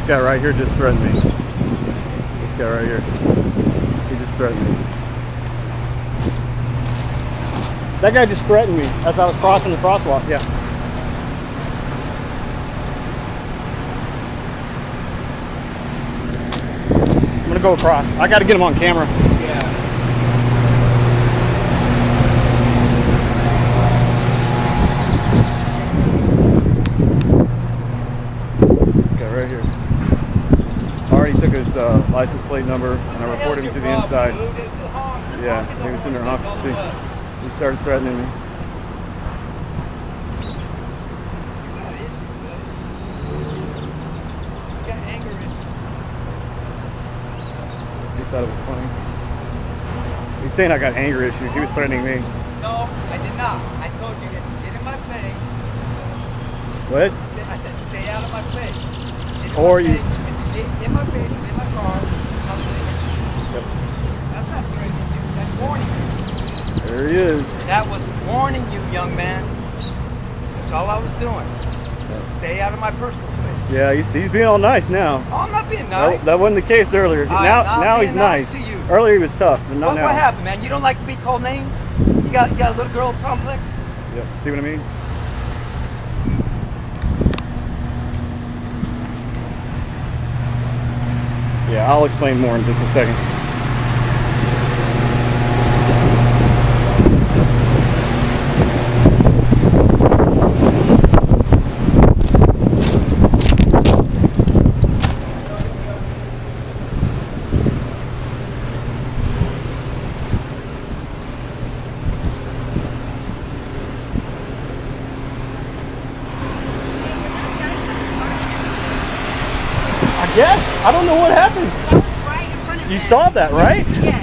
guy right here just threatened me. This guy right here. He just threatened me. That guy just threatened me as I was crossing the crosswalk. Yeah. I'm gonna go across. I gotta get him on camera. Yeah. This guy right here. Already took his license plate number and I reported him to the inside. Yeah, he was sitting there honking. See, he started threatening me. He thought it was funny. He's saying I got anger issues. He was threatening me. No, I did not. I told you, get in my face. What? I said, stay out of my face. Or you. If you get in my face and in my car, I'm leaving. Yep. That's not threatening you. That's warning you. There he is. That was warning you, young man. That's all I was doing. Stay out of my personal space. Yeah, he's being all nice now. Oh, I'm not being nice. That wasn't the case earlier. Now he's nice. To you. Earlier he was tough, but not now. What happened, man? You don't like to be called names? You got a little girl complex? Yep. See what I mean? Yeah, I'll explain more in just a second. Yes, I don't know what happened. That was right in front of You them. saw that, right? Yes.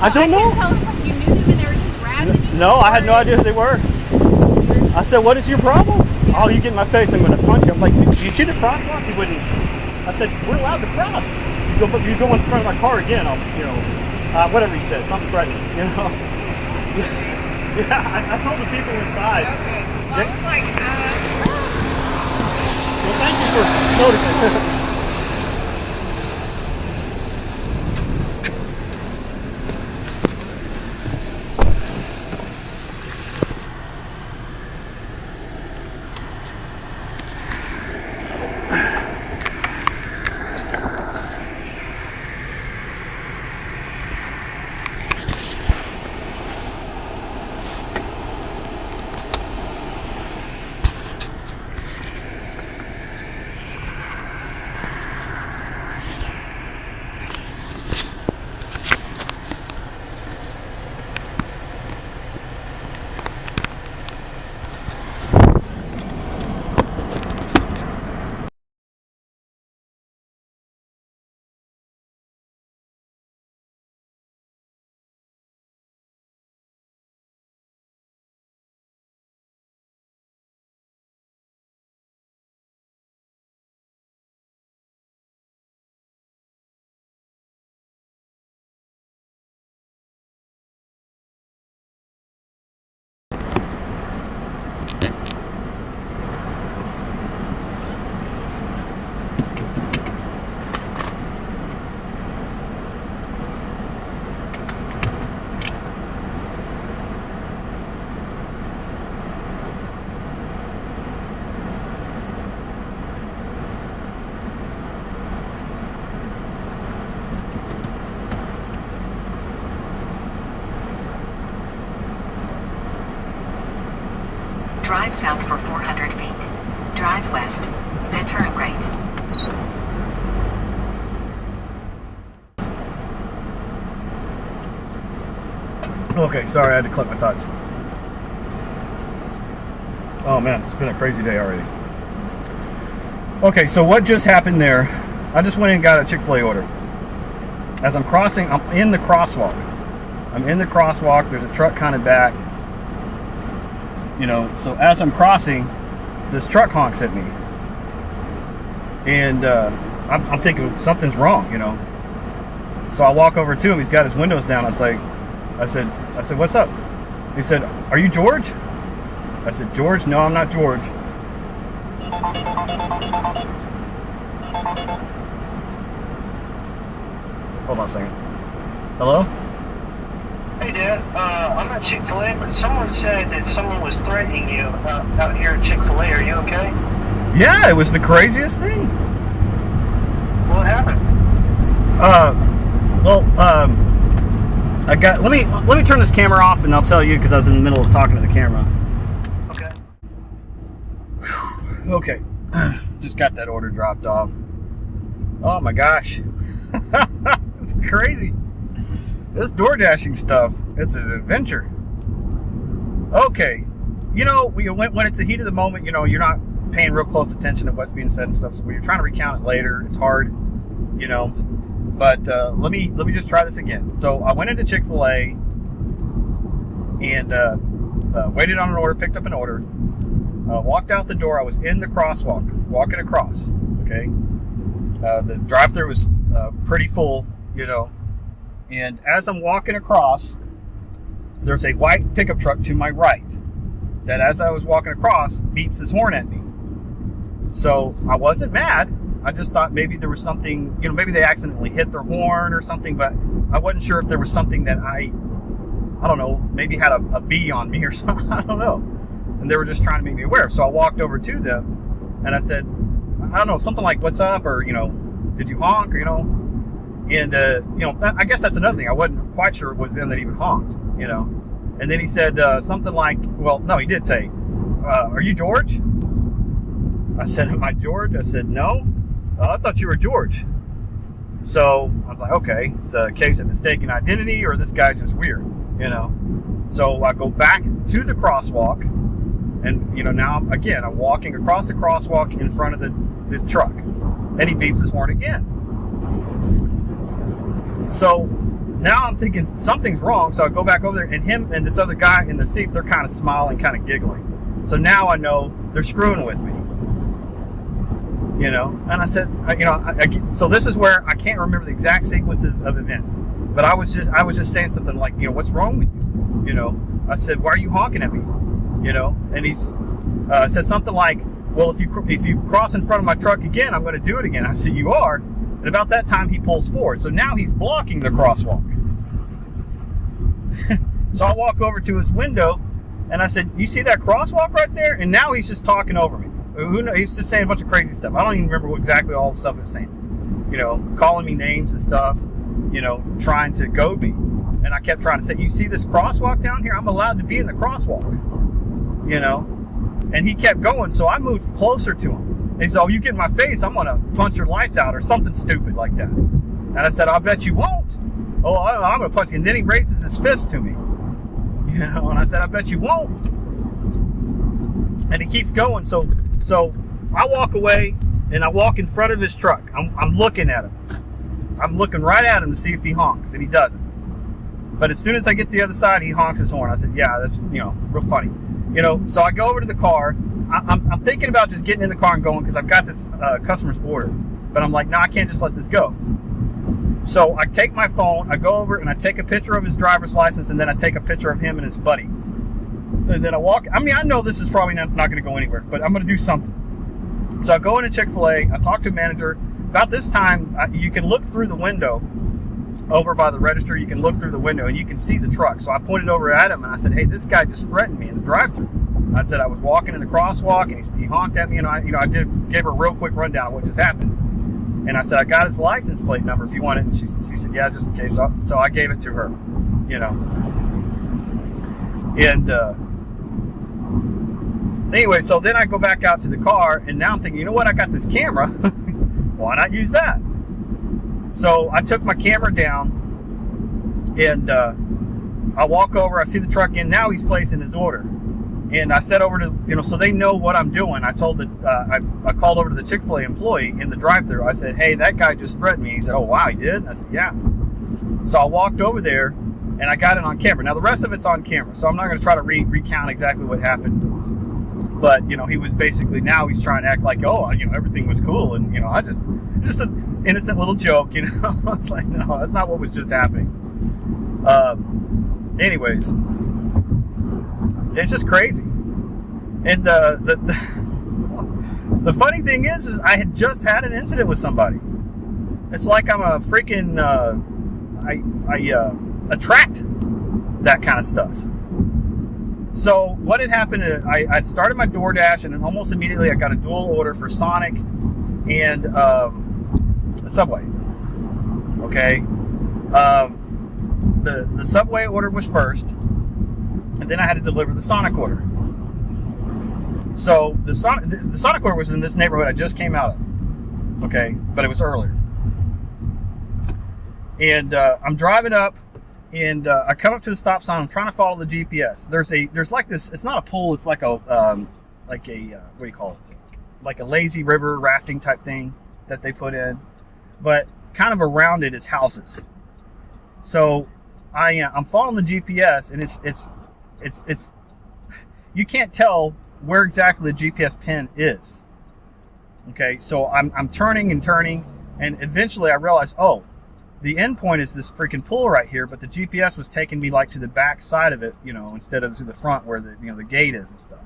I don't know. I can tell if you knew them and they were just razzing you. No, I had no idea who they were. I said, what is your problem? Yeah. Oh, you get in my face, I'm going to punch you. I'm like, do you see the crosswalk? He wouldn't. I said, we're allowed to cross. You go in front of my car again, I'll, whatever he said, something threatening, Yeah, I told the people inside. Okay. Well, I was like, Well, thank you for noticing. Drive south for 400 feet. Drive west, then turn right. Okay, sorry, I had to collect my thoughts. Oh man, it's been a crazy day already. Okay, so what just happened there? I just went in and got a Chick-Fil-A order. As I'm crossing, I'm in the crosswalk. There's a truck kind of back. So as I'm crossing, this truck honks at me. And I'm thinking something's wrong, So I walk over to him, he's got his windows down. I said, what's up? He said, are you George? I said, George? No, I'm not George. Hold on a second. Hello? Hey, Dad. I'm at Chick-Fil-A, but someone said that someone was threatening you out here at Chick-Fil-A. Are you okay? Yeah, it was the craziest thing. What happened? I got. Let me turn this camera off, and I'll tell you because I was in the middle of talking to the camera. Okay. Okay, just got that order dropped off. Oh my gosh, it's crazy. This door dashing stuff, it's an adventure. Okay, you know, when it's the heat of the moment, you know, you're not paying real close attention to what's being said and stuff. So when you're trying to recount it later, it's hard, you know. But let me just try this again. So I went into Chick-fil-A and waited on an order, picked up an order, walked out the door. I was in the crosswalk, walking across. Okay, the drive-thru was pretty full, you know. And as I'm walking across, there's a white pickup truck to my right that, as I was walking across, beeps his horn at me. So I wasn't mad. I just thought maybe there was something, you know, maybe they accidentally hit their horn or something, but I wasn't sure if there was something that I don't know, maybe had a bee on me or something. I don't know. And they were just trying to make me aware. So I walked over to them and I said, I don't know, something like, what's up? Or, you know, did you honk? Or, you know, and, you know, I guess that's another thing. I wasn't quite sure it was them that even honked, you know. And then he said something like, well, no, he did say, are you George? I said, am I George? I said, no. I thought you were George. So I'm like, okay, it's a case of mistaken identity, or this guy's just weird, you know. So I go back to the crosswalk, and, you know, now again I'm walking across the crosswalk in front of the truck, and he beeps his horn again. So now I'm thinking something's wrong. So I go back over there, and him and this other guy in the seat, they're kind of smiling, kind of giggling. So now I know they're screwing with me. You know, and I said, you know, so this is where I can't remember the exact sequences of events, but I was just saying something like, you know, what's wrong with you? You know, I said, why are you honking at me? You know, and he's said something like, well, if you cross in front of my truck again, I'm going to do it again. I said, you are. And about that time, he pulls forward. So now he's blocking the crosswalk. So I walk over to his window, and I said, you see that crosswalk right there? And now he's just talking over me. Who knows? He's just saying a bunch of crazy stuff. I don't even remember exactly all the stuff he was saying. You know, calling me names and stuff. You know, trying to goad me. And I kept trying to say, you see this crosswalk down here? I'm allowed to be in the crosswalk. You know? And he kept going, so I moved closer to him. And he said, oh, you get in my face, I'm going to punch your lights out or something stupid like that. And I said, I bet you won't. Oh, I'm going to punch you. And then he raises his fist to me. You know, and I said, I bet you won't. And he keeps going, so I walk away, and I walk in front of his truck. I'm looking at him. I'm looking right at him to see if he honks, and he doesn't. But as soon as I get to the other side, he honks his horn. I said, yeah, that's, you know, real funny. You know, so I go over to the car. I'm thinking about just getting in the car and going because I've got this customer's order. But I'm like, no, I can't just let this go. So I take my phone, I go over, and I take a picture of his driver's license, and then I take a picture of him and his buddy. And then I walk. I mean, I know this is probably not going to go anywhere, but I'm going to do something. So I go into Chick-fil-A. I talk to a manager. About this time, you can look through the window over by the register. You can look through the window, and you can see the truck. So I pointed over at him, and I said, hey, this guy just threatened me in the drive-thru. I said I was walking in the crosswalk, and he honked at me, and I gave her a real quick rundown of what just happened. And I said, I got his license plate number if you want it. And she said, yeah, just in case. So I gave it to her, you know. And anyway, so then I go back out to the car, and now I'm thinking, you know what? I got this camera. Why not use that? So I took my camera down, and I walk over. I see the truck in. Now he's placing his order. And I said over to, you know, so they know what I'm doing. I told I called over to the Chick-fil-A employee in the drive-thru. I said, hey, that guy just threatened me. He said, oh, wow, he did? And I said, yeah. So I walked over there, and I got it on camera. Now, the rest of it's on camera, so I'm not going to try to recount exactly what happened. But, you know, he was basically, now he's trying to act like, oh, you know, everything was cool. And, you know, just an innocent little joke, you know. It's like, no, that's not what was just happening. Anyways, it's just crazy. And the funny thing is I had just had an incident with somebody. It's like I'm a freaking attract that kind of stuff. So what had happened is I'd started my DoorDash, and then almost immediately I got a dual order for Sonic and a Subway. Okay, the Subway order was first, and then I had to deliver the Sonic order. So the Sonic order was in this neighborhood I just came out of. Okay, but it was earlier. And I'm driving up, and I come up to the stop sign. I'm trying to follow the GPS. There's like this. It's not a pool. It's like a what do you call it? Like a lazy river rafting type thing that they put in, but kind of around it is houses. So I'm following the GPS, and it's you can't tell where exactly the GPS pin is. Okay, so I'm turning, and eventually I realize, oh, the end point is this freaking pool right here, but the GPS was taking me like to the back side of it, instead of to the front where the gate is and stuff.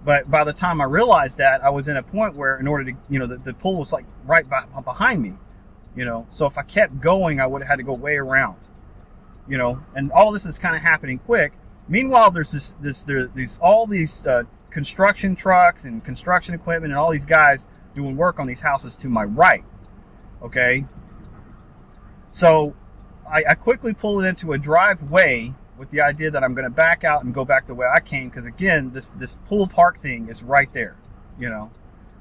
But by the time I realized that, I was in a point where, in order to, the pool was like right behind me, So if I kept going, I would have had to go way around, And all this is kind of happening quick. Meanwhile, there's all these construction trucks and construction equipment and all these guys doing work on these houses to my right. Okay. So I quickly pull it into a driveway with the idea that I'm going to back out and go back the way I came, because again, this pool park thing is right there,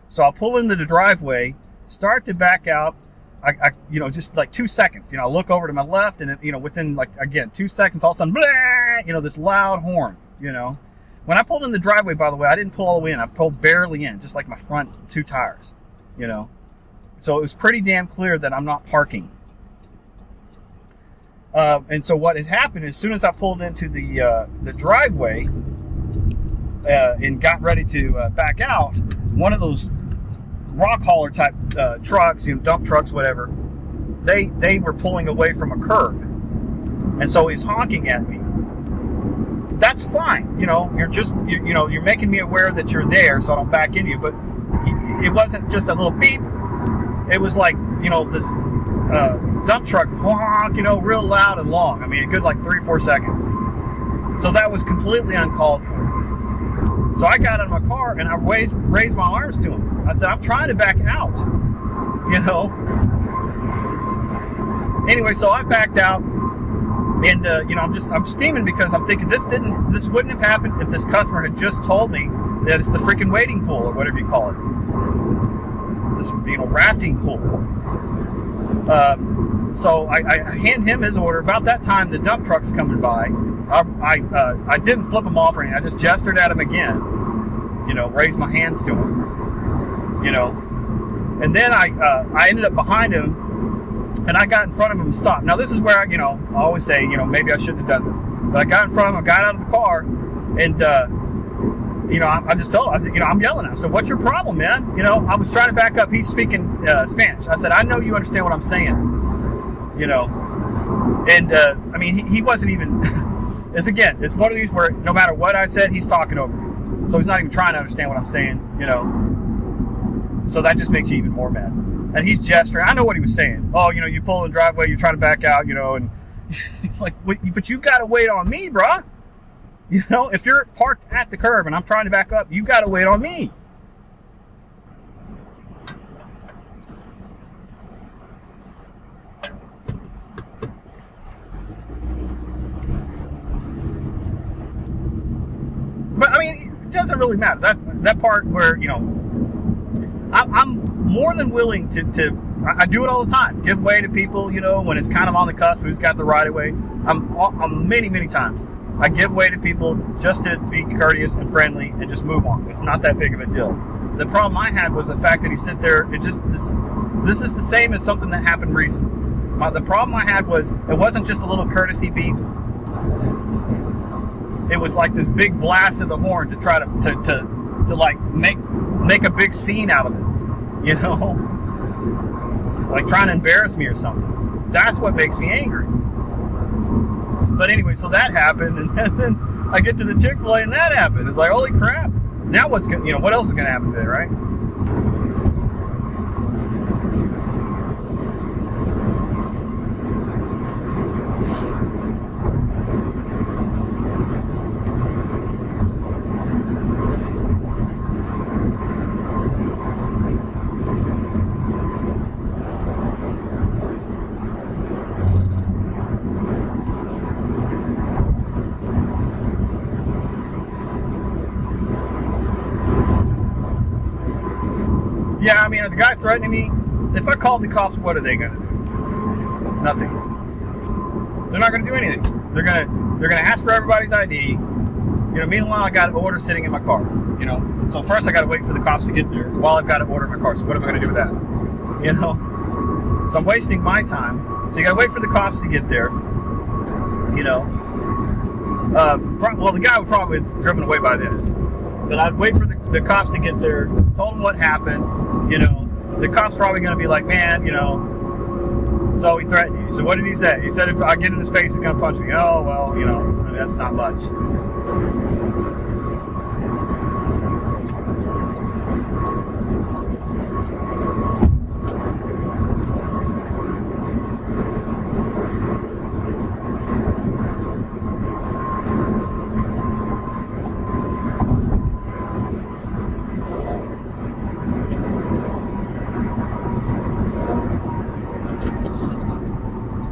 So I'll pull into the driveway, start to back out. I just like 2 seconds, I look over to my left, and within like, again, 2 seconds, all of a sudden, blah, this loud horn, When I pulled in the driveway, by the way, I didn't pull all the way in. I pulled barely in, just like my front 2 tires, So it was pretty damn clear that I'm not parking. And so what had happened, as soon as I pulled into the driveway and got ready to back out, one of those rock hauler type trucks, dump trucks, whatever, they were pulling away from a curb, and so he's honking at me. That's fine, you're just you're making me aware that you're there, so I don't back into you. But it wasn't just a little beep; it was like this dump truck honk, real loud and long. I mean, a good like 3 or 4 seconds. So that was completely uncalled for. So I got out of my car and I raised my arms to him. I said, I'm trying to back out, Anyway, so I backed out, and I'm steaming, because I'm thinking this wouldn't have happened if this customer had just told me that it's the freaking wading pool, or whatever you call it, this rafting pool. So I hand him his order. About that time, the dump truck's coming by. I didn't flip him off or anything. I just gestured at him again, raised my hands to him, and then I ended up behind him, and I got in front of him and stopped. Now this is where I always say, maybe I shouldn't have done this, but I got in front of him, I got out of the car, and I just told him, I said, I'm yelling at him. So what's your problem, man? I was trying to back up. He's speaking Spanish. I said, I know you understand what I'm saying, And I mean, he wasn't even. It's one of these where no matter what I said, he's talking over me. So he's not even trying to understand what I'm saying, So that just makes you even more mad. And he's gesturing. I know what he was saying. Oh, you pull in the driveway, you're trying to back out, and he's like, but you got to wait on me, bruh. If you're parked at the curb and I'm trying to back up, you got to wait on me. But I mean, it doesn't really matter. That part where I'm more than willing to. I do it all the time. Give way to people, when it's kind of on the cusp. Who's got the right of way? I'm many times. I give way to people just to be courteous and friendly and just move on. It's not that big of a deal. The problem I had was the fact that he sit there. This is the same as something that happened recently. The problem I had was it wasn't just a little courtesy beep. It was like this big blast of the horn to try to like make a big scene out of it, like trying to embarrass me or something. That's what makes me angry. But anyway, so that happened, and then I get to the Chick-Fil-A and that happened. It's like, holy crap! Now what else is going to happen today, right? Yeah, I mean, the guy threatening me, if I called the cops, what are they going to do? Nothing. They're not going to do anything. They're gonna ask for everybody's ID. Meanwhile, I got an order sitting in my car. So first I got to wait for the cops to get there while I've got an order in my car. So what am I going to do with that? So I'm wasting my time. So you got to wait for the cops to get there. Well, the guy would probably have driven away by then. But I'd wait for the cops to get there, told them what happened. The cops probably going to be like, man, so he threatened you. So what did he say? He said, if I get in his face, he's going to punch me. Oh, well, that's not much.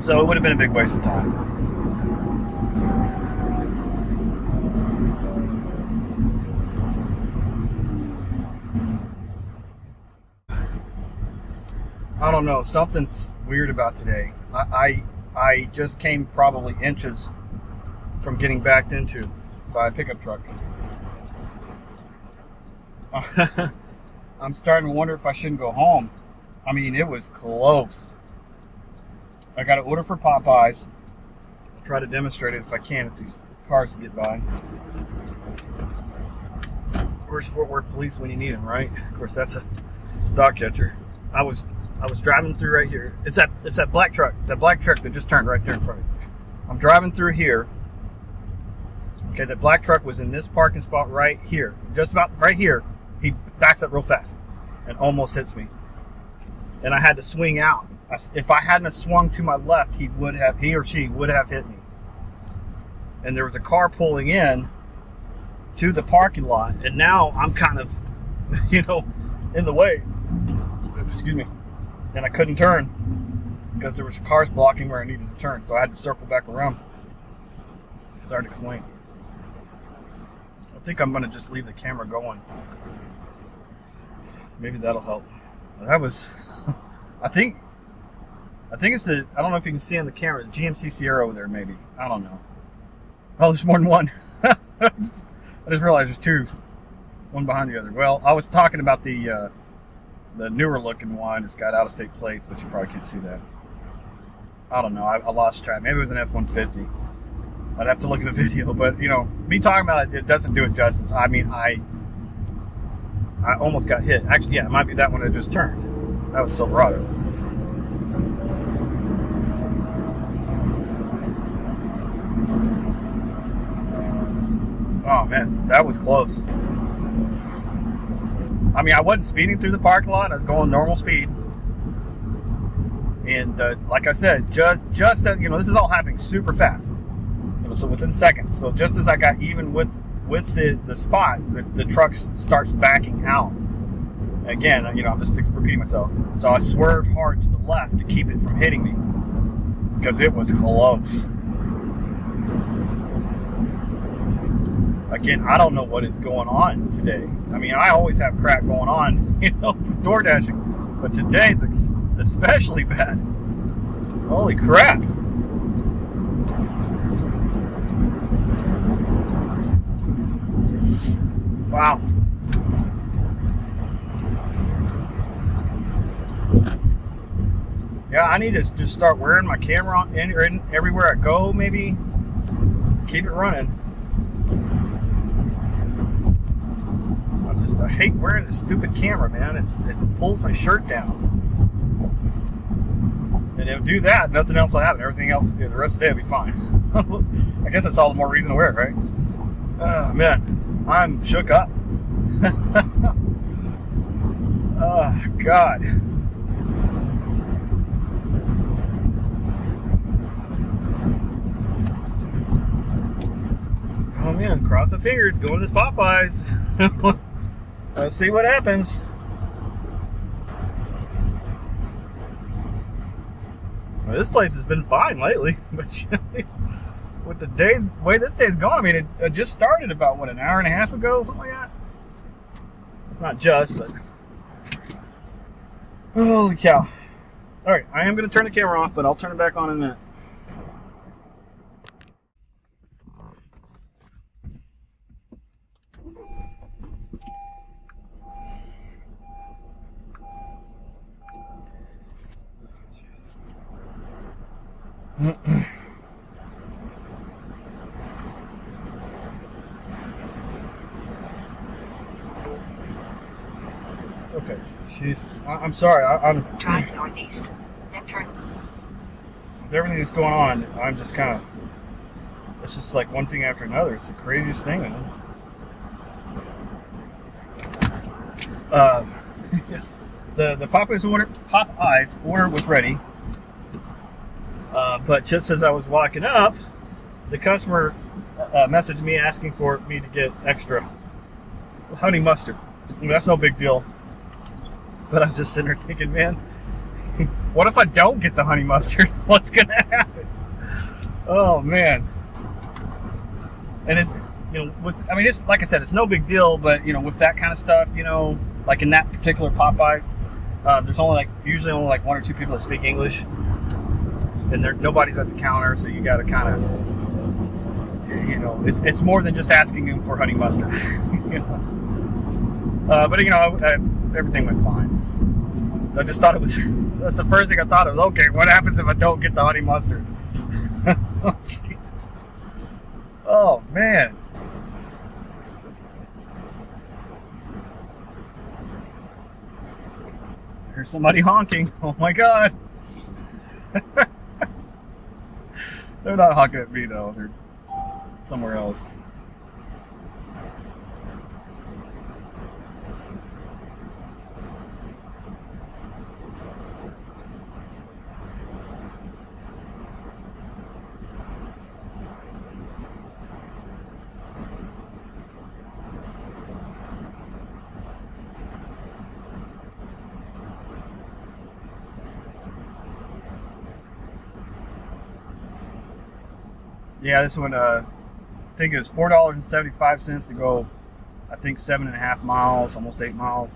So it would have been a big waste of time. I don't know. Something's weird about today. I just came probably inches from getting backed into by a pickup truck. I'm starting to wonder if I shouldn't go home. I mean, it was close. I got an order for Popeyes. I'll try to demonstrate it if I can if these cars get by. Where's Fort Worth Police when you need them, right? Of course, that's a dog catcher. I was driving through right here. It's that black truck. That black truck that just turned right there in front of me. I'm driving through here. Okay, that black truck was in this parking spot right here. Just about right here. He backs up real fast and almost hits me. And I had to swing out. If I hadn't swung to my left, he or she would have hit me. And there was a car pulling in to the parking lot, and now I'm kind of, in the way. Excuse me. And I couldn't turn because there was cars blocking where I needed to turn, so I had to circle back around. It's hard to explain. I think I'm going to just leave the camera going. Maybe that'll help. That was, I think it's the, I don't know if you can see on the camera, the GMC Sierra over there, maybe. I don't know. Oh, there's more than one. I just realized there's two, one behind the other. Well, I was talking about the newer looking one. It's got out-of-state plates, but you probably can't see that. I don't know. I lost track. Maybe it was an F-150. I'd have to look at the video, but me talking about it doesn't do it justice. I mean, I almost got hit. Actually, yeah, it might be that one that just turned. That was Silverado. Oh man, that was close. I mean, I wasn't speeding through the parking lot. I was going normal speed. And like I said, just that, this is all happening super fast. So within seconds. So just as I got even with the spot, the truck starts backing out. Again, I'm just repeating myself. So I swerved hard to the left to keep it from hitting me because it was close. Again, I don't know what is going on today. I mean, I always have crap going on, with door dashing, but today it's especially bad. Holy crap. Wow. Yeah, I need to just start wearing my camera on everywhere I go, maybe. Keep it running. I hate wearing this stupid camera, man. It pulls my shirt down. And if I do that, nothing else will happen. Everything else, the rest of the day will be fine. I guess that's all the more reason to wear it, right? Oh, man. I'm shook up. Oh, God. Oh, man. Cross my fingers. Go to this Popeyes. Let's see what happens. Well, this place has been fine lately, but with the way this day's gone, I mean, it just started about, an hour and a half ago, something like that? It's not just, but Holy cow. All right, I am going to turn the camera off, but I'll turn it back on in a minute. Okay, Jesus. I'm sorry. I'm Drive northeast. Then turn. with everything that's going on, I'm just kind of, it's just like one thing after another. It's the craziest thing, man. The Popeyes order was ready, but just as I was walking up, the customer messaged me asking for me to get extra honey mustard. I mean, that's no big deal, but I was just sitting there thinking, man, what if I don't get the honey mustard? What's gonna happen? Oh man. And it's, you know, it's like I said, it's no big deal, but you know, with that kind of stuff, you know, like in that particular Popeyes, there's usually only like one or two people that speak English, and nobody's at the counter, so you got to kind of, you know, it's more than just asking them for honey mustard. You know? But you know, everything went fine. So I just thought that's the first thing I thought of. Okay, what happens if I don't get the honey mustard? Oh, Jesus. Oh, man. Here's somebody honking. Oh, my God. They're not honking at me, though. They're somewhere else. Yeah, this one, I think it was $4.75 to go, I think 7.5 miles, almost 8 miles.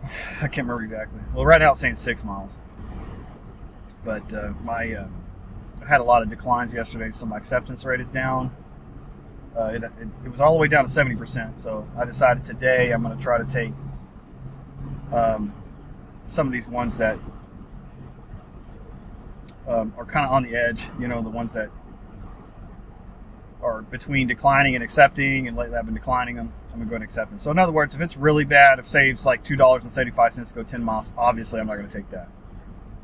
I can't remember exactly. Well, right now it's saying 6 miles. But I had a lot of declines yesterday, so my acceptance rate is down. It was all the way down to 70%, so I decided today I'm going to try to take some of these ones that are kind of on the edge, you know, the ones that are between declining and accepting, and lately I've been declining them. I'm going to go and accept them. So in other words, if it's really bad, if say it's like $2.75 to go 10 miles, obviously I'm not going to take that.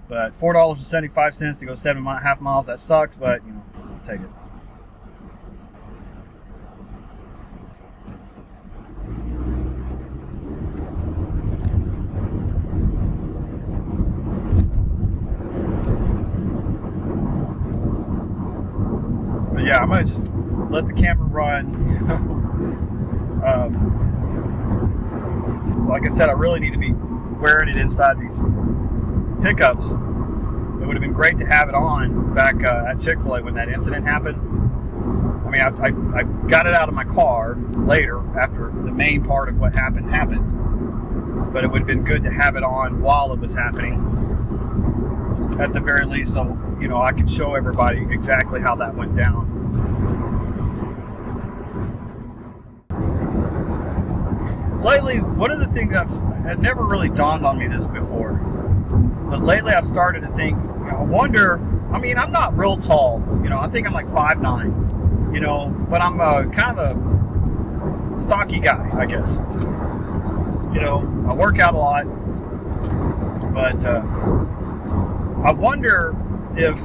But $4.75 to go 7.5 miles, that sucks, but, you know, I'll take it. But yeah, I'm going to just let the camera run. You know? Like I said, I really need to be wearing it inside these pickups. It would have been great to have it on back at Chick-Fil-A when that incident happened. I mean, I got it out of my car later after the main part of what happened. But it would have been good to have it on while it was happening, at the very least, so, you know, I could show everybody exactly how that went down. Lately, one of the things had never really dawned on me this before, but lately I've started to think, you know, I wonder, I mean, I'm not real tall, you know, I think I'm like 5'9", you know, but I'm kind of a stocky guy, I guess. You know, I work out a lot, but I wonder if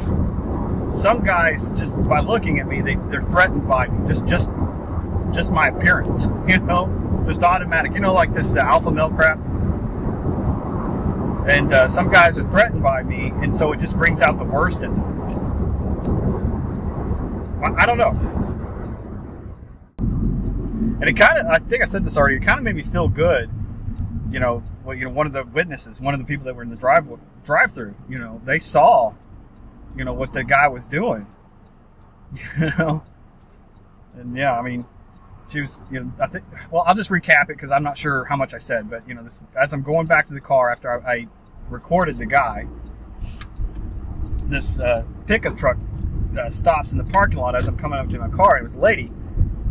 some guys, just by looking at me, they're threatened by me, just my appearance, you know, just automatic, you know, like this alpha male crap. And some guys are threatened by me, and so it just brings out the worst in them. I don't know. And it kind of, I think I said this already, it kind of made me feel good. You know, well, you know, one of the witnesses, one of the people that were in the drive-thru, you know, they saw, you know, what the guy was doing. You know? And yeah, I mean, she was, I think, well, I'll just recap it because I'm not sure how much I said, but, as I'm going back to the car after I recorded the guy, this pickup truck stops in the parking lot as I'm coming up to my car, and it was a lady,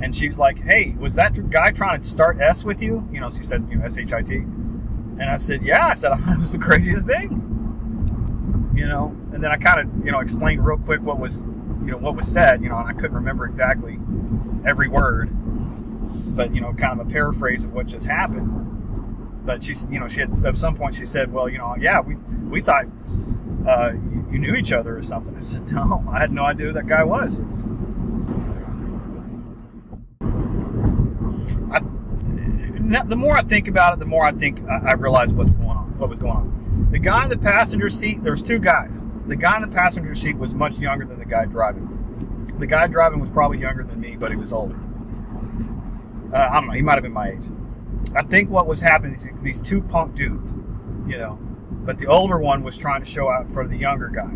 and she was like, hey, was that guy trying to start S with you? She said, S-H-I-T. And I said, yeah. I said, it was the craziest thing. And then I kind of, explained real quick what was said, and I couldn't remember exactly every word, but, kind of a paraphrase of what just happened. But she had, at some point she said, well, yeah, we thought you knew each other or something. I said, no, I had no idea who that guy was. The more I think about it, the more I think I realize what was going on. The guy in the passenger seat, there was two guys. The guy in the passenger seat was much younger than the guy driving. The guy driving was probably younger than me, but he was older. I don't know, he might have been my age. I think what was happening is these two punk dudes, but the older one was trying to show out for the younger guy.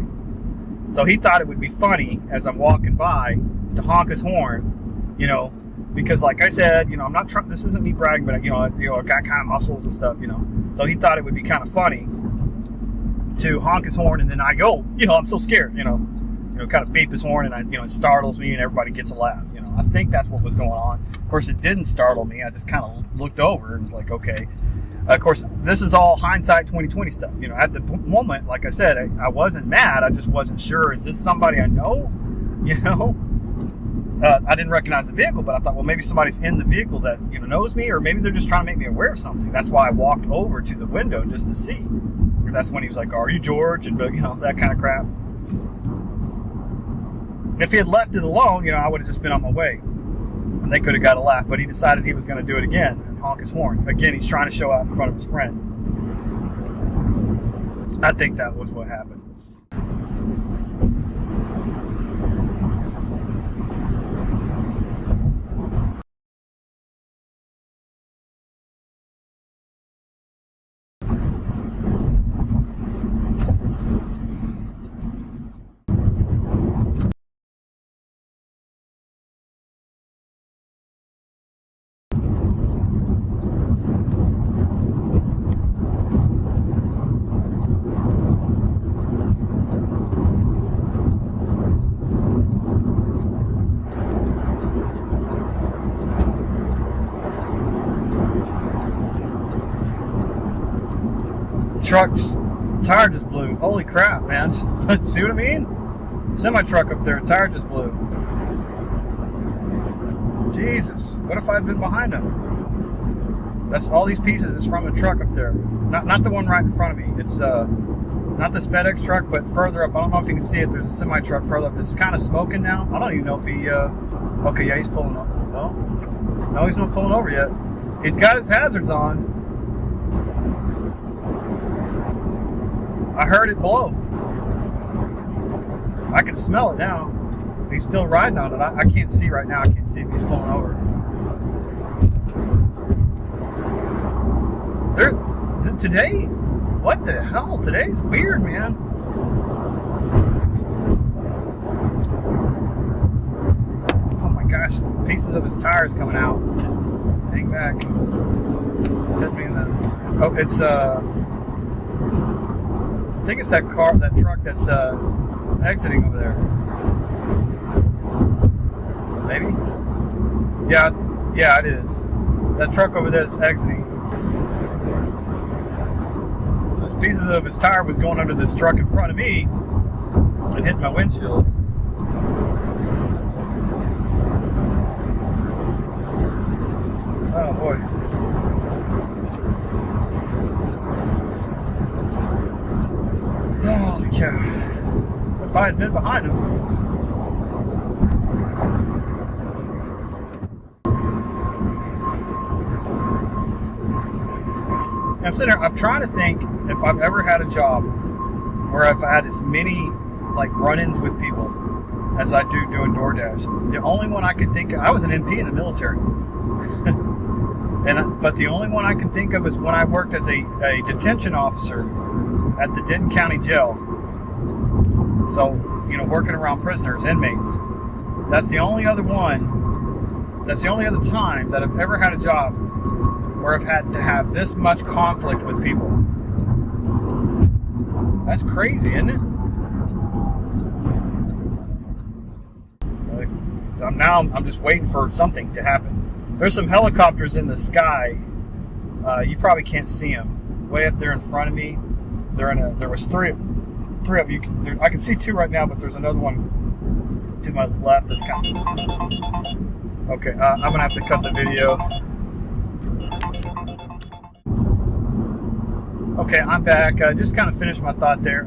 So he thought it would be funny as I'm walking by to honk his horn, because like I said, I'm not trying, this isn't me bragging, but I got kind of muscles and stuff, So he thought it would be kind of funny to honk his horn, and then I go, I'm so scared, kind of beep his horn, and it startles me, and everybody gets a laugh. I think that's what was going on. Of course, it didn't startle me. I just kind of looked over and was like, okay. Of course, this is all hindsight 2020 stuff. At the moment, like I said, I wasn't mad. I just wasn't sure. Is this somebody I know? I didn't recognize the vehicle, but I thought, well, maybe somebody's in the vehicle that knows me, or maybe they're just trying to make me aware of something. That's why I walked over to the window just to see. That's when he was like, "Are you George?" and that kind of crap. If he had left it alone, I would have just been on my way, and they could have got a laugh. But he decided he was going to do it again and honk his horn again. He's trying to show out in front of his friend. I think that was what happened. Truck's tire just blew. Holy crap, man. See what I mean? Semi-truck up there, tire just blew. Jesus. What if I'd been behind him? That's all these pieces is from a truck up there. Not the one right in front of me. It's not this FedEx truck, but further up. I don't know if you can see it. There's a semi-truck further up. It's kind of smoking now. I don't even know if he... okay, yeah, he's pulling up. No, he's not pulling over yet. He's got his hazards on. I heard it blow. I can smell it now. He's still riding on it. I can't see right now. I can't see if he's pulling over. Today, what the hell? Today's weird, man. Oh my gosh, pieces of his tires coming out. Hang back. Hit me in the... I think it's that truck that's exiting over there. Maybe? Yeah, it is. That truck over there that's exiting. This pieces of his tire was going under this truck in front of me and hit my windshield. Oh boy. Holy cow. If I had been behind him. I'm sitting there, I'm trying to think if I've ever had a job where I've had as many run-ins with people as I do doing DoorDash. The only one I could think of, I was an NP in the military. But the only one I can think of is when I worked as a detention officer at the Denton County Jail. So, working around prisoners, inmates. That's the only other one That's the only other time that I've ever had a job where I've had to have this much conflict with people. That's crazy, isn't it? I'm just waiting for something to happen. There's some helicopters in the sky. You probably can't see them. Way up there in front of me. There was three of them. I can see two right now, but there's another one to my left. That's kind of... Okay, I'm gonna have to cut the video. Okay, I'm back. Just kind of finished my thought there.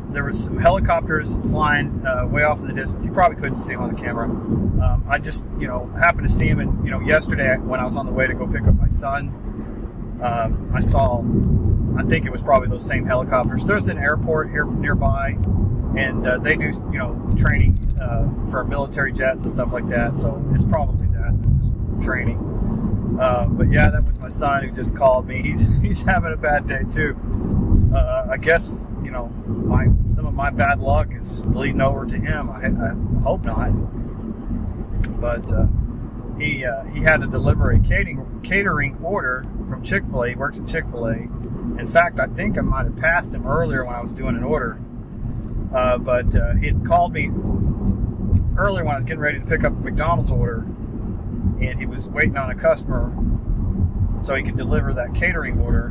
There was some helicopters flying way off in the distance. You probably couldn't see them on the camera. I just, happened to see them, and yesterday when I was on the way to go pick up my son, I saw, I think it was probably those same helicopters. There's an airport here nearby, and they do, training for military jets and stuff like that. So it's probably that. It's just training. But yeah, that was my son who just called me. He's having a bad day too. I guess some of my bad luck is bleeding over to him. I hope not. But he had to deliver a catering order from Chick-Fil-A. He works at Chick-Fil-A. In fact, I think I might have passed him earlier when I was doing an order. But he had called me earlier when I was getting ready to pick up a McDonald's order, and he was waiting on a customer so he could deliver that catering order.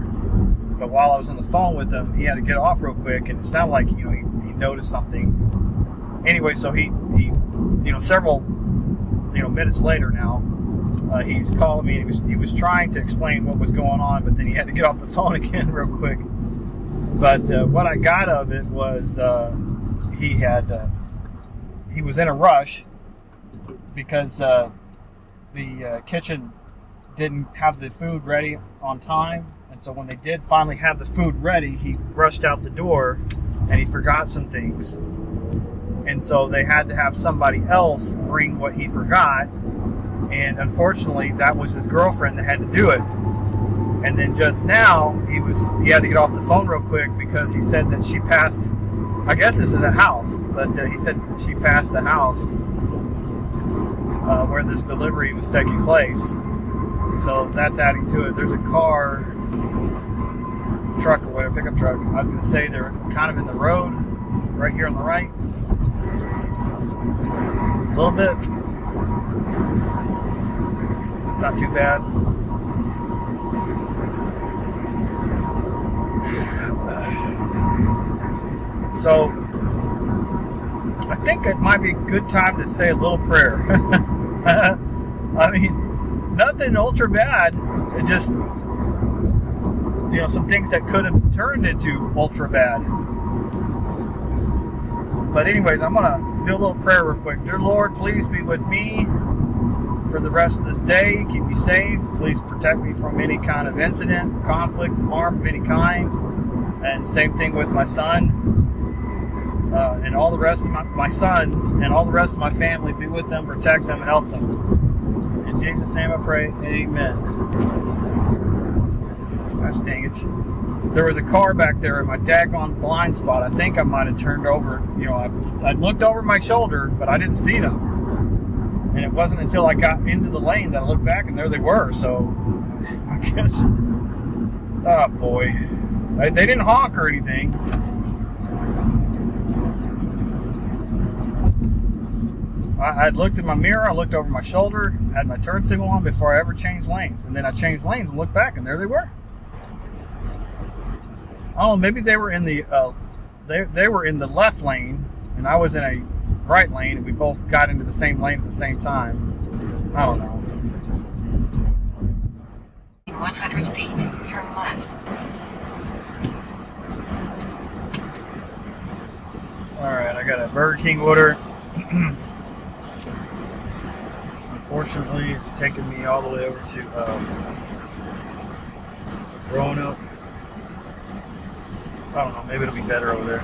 But while I was on the phone with him, he had to get off real quick, and it sounded like he noticed something. Anyway, so he several minutes later now, he's calling me. And he was trying to explain what was going on, but then he had to get off the phone again real quick. But what I got of it was he was in a rush because the kitchen didn't have the food ready on time. And so when they did finally have the food ready, he rushed out the door and he forgot some things. And so they had to have somebody else bring what he forgot. And unfortunately, that was his girlfriend that had to do it. And then just now, he had to get off the phone real quick because he said that she passed, I guess this is a house, but he said that she passed the house where this delivery was taking place. So that's adding to it. There's a truck or whatever, pickup truck. I was going to say they're kind of in the road right here on the right. A little bit. It's not too bad. So I think it might be a good time to say a little prayer. I mean, nothing ultra bad. It just, some things that could have turned into ultra bad. But anyways, I'm going to do a little prayer real quick. Dear Lord, please be with me for the rest of this day. Keep me safe. Please protect me from any kind of incident, conflict, harm of any kind. And same thing with my son. And all the rest of my sons and all the rest of my family. Be with them, protect them, help them. In Jesus' name I pray, amen. Gosh dang it. There was a car back there in my daggone blind spot. I think I might have turned over. I looked over my shoulder, but I didn't see them. And it wasn't until I got into the lane that I looked back, and there they were. So, I guess, oh boy. They didn't honk or anything. I looked in my mirror, I looked over my shoulder, had my turn signal on before I ever changed lanes. And then I changed lanes and looked back, and there they were. Oh, maybe they were in the they were in the left lane, and I was in a right lane, and we both got into the same lane at the same time. I don't know. In 100 feet, turn left. Alright, I got a Burger King order. Unfortunately, it's taken me all the way over to Roanoke. I don't know, maybe it'll be better over there.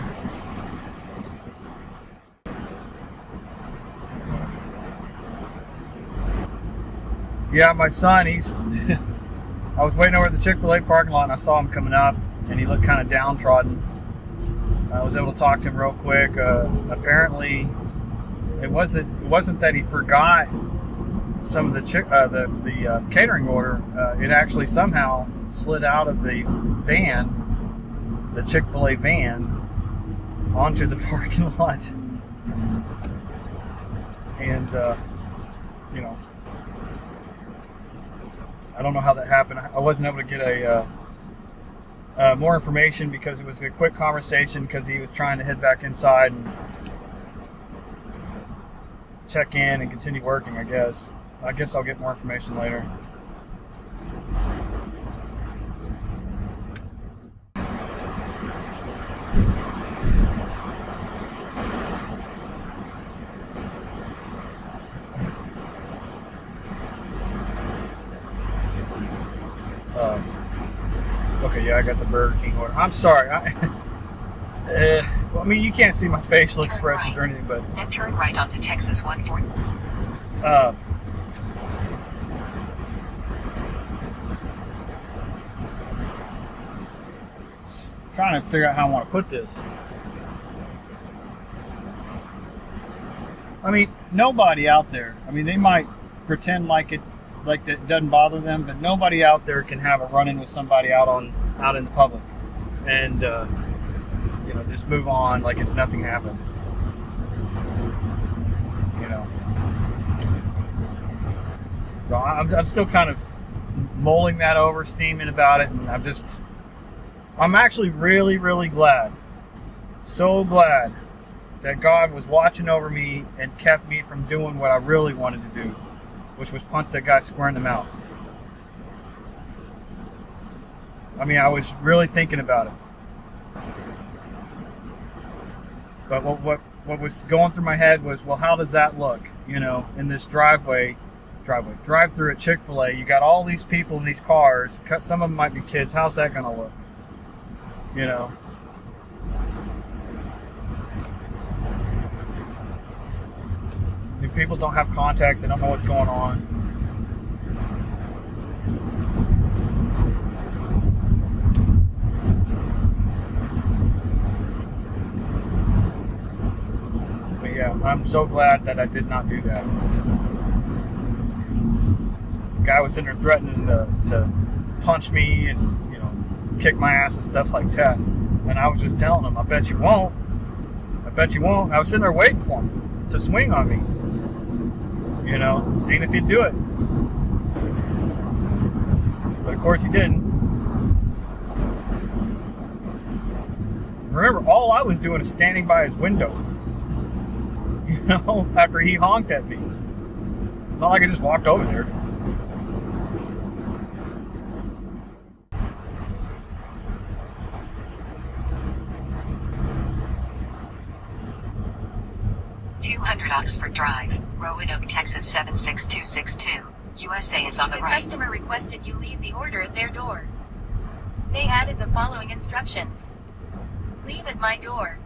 Yeah, my son, I was waiting over at the Chick-Fil-A parking lot and I saw him coming up and he looked kind of downtrodden. I was able to talk to him real quick. Apparently, it wasn't that he forgot some of the catering order, it actually somehow slid out of the van, the Chick-fil-A van, onto the parking lot. And, you know, I don't know how that happened. I wasn't able to get more information because it was a quick conversation because he was trying to head back inside and check in and continue working, I guess. I guess I'll get more information later. Okay, yeah, I got the Burger King order. I'm sorry. Well, I mean, you can't see my facial expressions or anything, but... And turn right onto Texas 140. Trying to figure out how I want to put this. I mean, nobody out there, I mean, they might pretend like that doesn't bother them, but nobody out there can have a run-in with somebody out in the public and you know, just move on like if nothing happened. You know, so I'm still kind of mulling that over, steaming about it, and I'm actually really, really glad, so glad that God was watching over me and kept me from doing what I really wanted to do, which was punch that guy square in the mouth. I mean, I was really thinking about it. But what was going through my head was, well, how does that look? You know, in this drive-through at Chick-fil-A, you got all these people in these cars. Some of them might be kids. How's that going to look? You know? If people don't have contacts, they don't know what's going on. But yeah, I'm so glad that I did not do that. The guy was sitting there threatening to punch me and, you know, kick my ass and stuff like that. And I was just telling him, I bet you won't. I bet you won't. I was sitting there waiting for him to swing on me. You know, seeing if he'd do it. But of course he didn't. Remember, all I was doing is standing by his window. You know, after he honked at me. Not like I just walked over there. Oxford Drive, Roanoke, Texas 76262. USA is on the right. The customer requested you leave the order at their door. They added the following instructions. Leave at my door.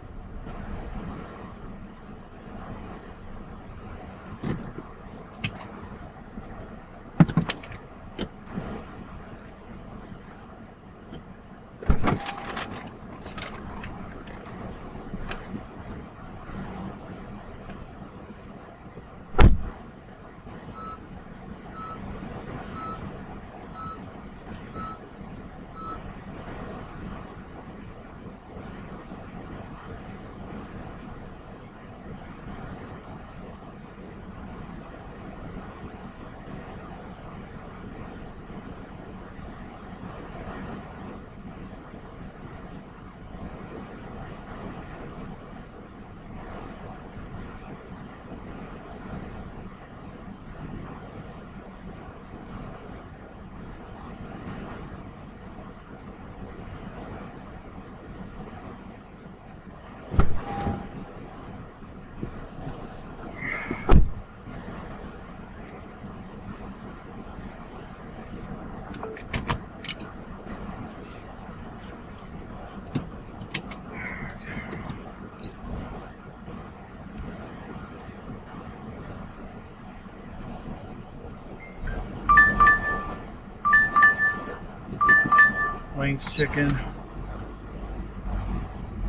Wings chicken. I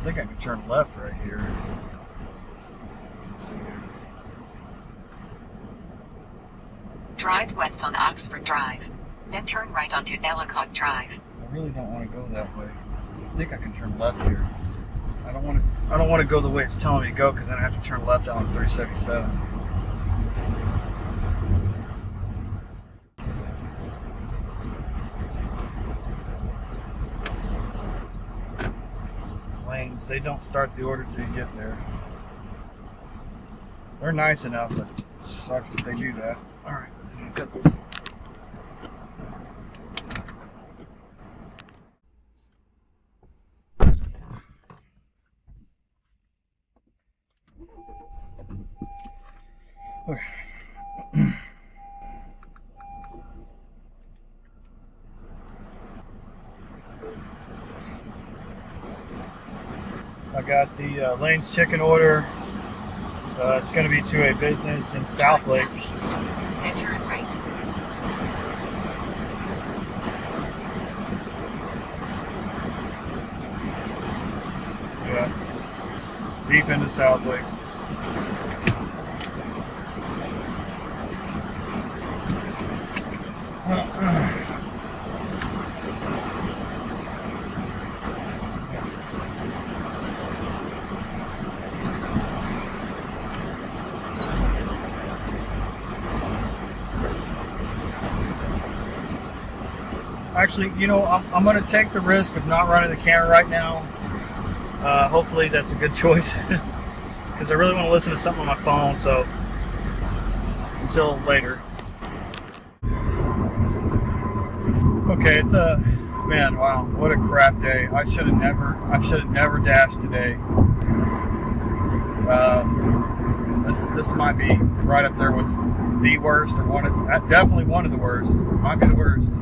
think I can turn left right here. Let's see here. Drive west on Oxford Drive. Then turn right onto Ellicott Drive. I really don't want to go that way. I think I can turn left here. I don't want to go the way it's telling me to go because then I have to turn left on 377. Lanes, they don't start the order till you get there. They're nice enough, but it sucks that they do that. Alright, cut this. Okay. I got the Lane's chicken order. It's going to be to a business in South Lake. Southeast. Then turn right. Yeah, it's deep into South Lake. Actually, you know, I'm going to take the risk of not running the camera right now. Hopefully that's a good choice because I really want to listen to something on my phone, so until later. Okay, it's a man, wow, what a crap day. I should have never dashed today. This might be right up there with the worst, or definitely one of the worst. Might be the worst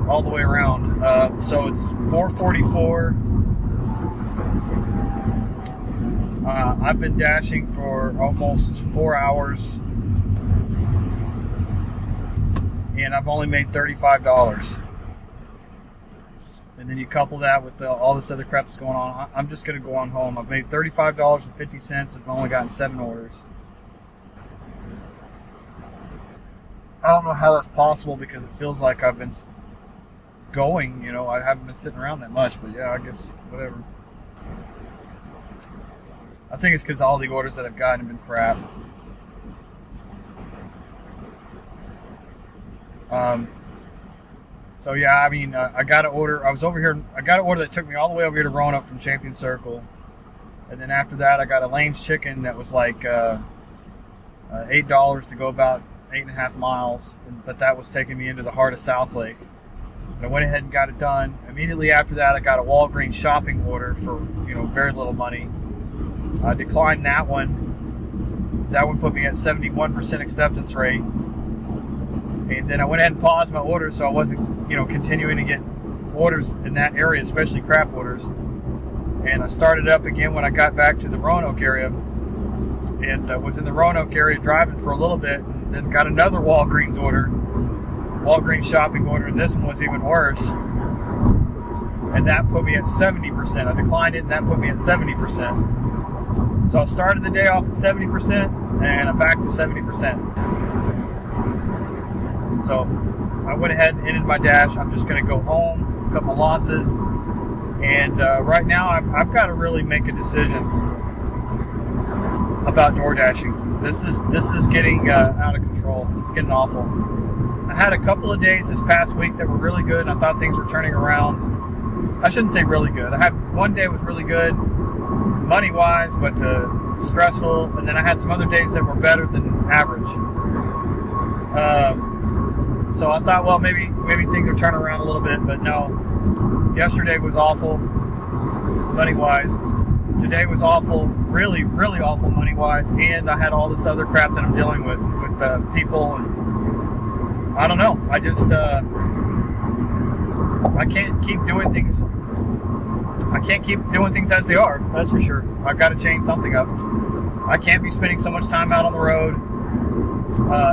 all the way around. So it's 4:44. I've been dashing for almost 4 hours, and I've only made $35. And then you couple that with all this other crap that's going on. I'm just going to go on home. I've made $35.50. I've only gotten 7 orders. I don't know how that's possible because it feels like I've been going, you know, I haven't been sitting around that much, but yeah, I guess whatever. I think it's because all the orders that I've gotten have been crap. So yeah, I mean, I got an order. I was over here. I got an order that took me all the way over here to Roanoke from Champion Circle, and then after that, I got a Lane's chicken that was like $8 to go about 8.5 miles, but that was taking me into the heart of South Lake. I went ahead and got it done. Immediately after that, I got a Walgreens shopping order for, you know, very little money. I declined that one. That one put me at 71% acceptance rate. And then I went ahead and paused my orders so I wasn't, you know, continuing to get orders in that area, especially crap orders. And I started up again when I got back to the Roanoke area. And was in the Roanoke area driving for a little bit. And then got another Walgreens shopping order, and this one was even worse. And that put me at 70%. I declined it, and that put me at 70%. So I started the day off at 70%, and I'm back to 70%. So I went ahead and ended my dash. I'm just going to go home, cut my losses, and right now I've got to really make a decision about door dashing. This is getting out of control. It's getting awful. I had a couple of days this past week that were really good, and I thought things were turning around. I shouldn't say really good. I had one day was really good, money-wise, but stressful. And then I had some other days that were better than average. So I thought, well, maybe things will turn around a little bit, but no. Yesterday was awful, money-wise. Today was awful, really, really awful money-wise, and I had all this other crap that I'm dealing with people, and I don't know. I just I can't keep doing things. I can't keep doing things as they are. That's for sure. I've got to change something up. I can't be spending so much time out on the road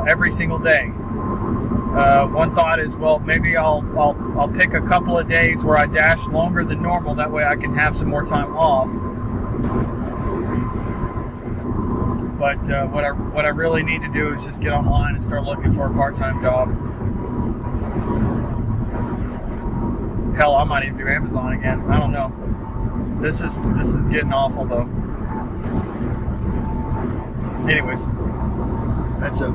every single day. One thought is, well, maybe I'll pick a couple of days where I dash longer than normal. That way I can have some more time off. But what I really need to do is just get online and start looking for a part-time job. Hell, I might even do Amazon again. I don't know. This is getting awful though. Anyways, that's it.